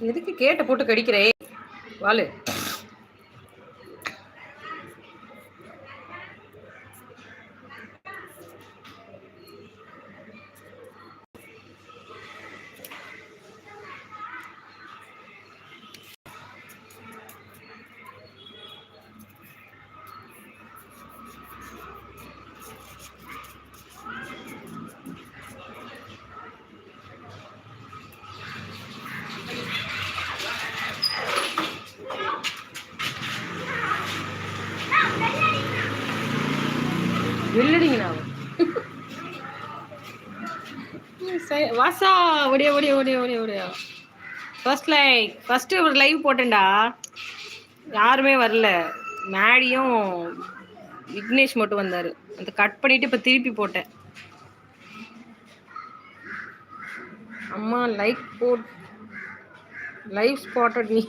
எதுக்கு கேட்ட போட்டு கடிக்கிறே வாலு? வெள்ளடிங்கண்ணா வாசா ஓடியா ஓடியா ஓடியா ஓடியா ஓடியா. ஃபர்ஸ்ட் ஒரு லைவ் போட்டேன்டா, யாருமே வரல. மேடியும் விக்னேஷ் மட்டும் வந்தாரு. அந்த கட் பண்ணிட்டு இப்ப திருப்பி போட்டேன். அம்மா live spotted me.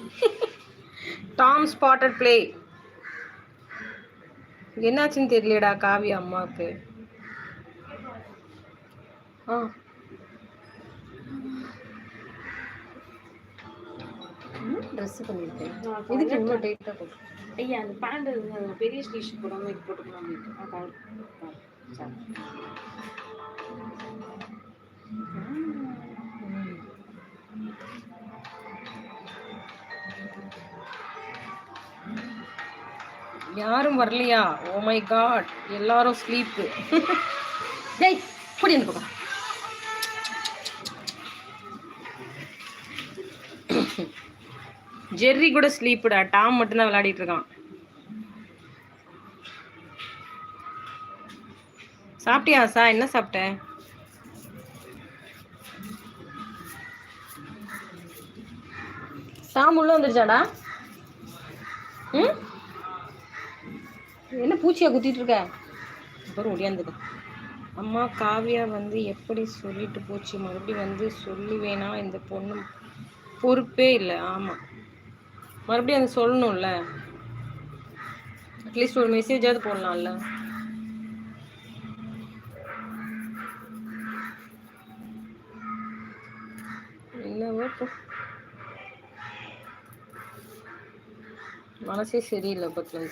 Tom spotted play. என்னாச்சுன்னு தெரியலடா காவியா அம்மாவுக்கு. ட்ரெஸ் பண்ணிருக்கேன். இதுக்கு இவ்வளோ டைட்டா போட்டு ஐயா அந்த பேண்ட் பெரிய ஸ்டீஷ் போடாம இது போட்டுக்கலாம். யாரும் வரலையா? ஓ மை காட், எல்லாரும் ஸ்லீப். டேய் புடி அந்த பக்கம். ஜெர்ரி கூட ஸ்லீப்புடா, டாம் மட்டும்தான் விளையாடிட்டு இருக்கான். சாப்பிட்டியா சா? என்ன சாப்பிட்ட? சாம் உள்ள வந்துருச்சாடா? என்ன பூச்சியா குத்திட்டு இருக்க? அப்புறம் ஒடியாந்துக்க. அம்மா காவியா வந்து எப்படி சொல்லிட்டு போச்சு, மறுபடியும் வந்து சொல்லுவேனா? இந்த பொண்ணு பொறுப்பே இல்லை. ஆமாம், மறுபடியும் அது சொல்லணும்ல. அட்லீஸ்ட் ஒரு மெசேஜாவது போடலாம்ல. என்னவோ மனசே சரியில்லை பத்துல.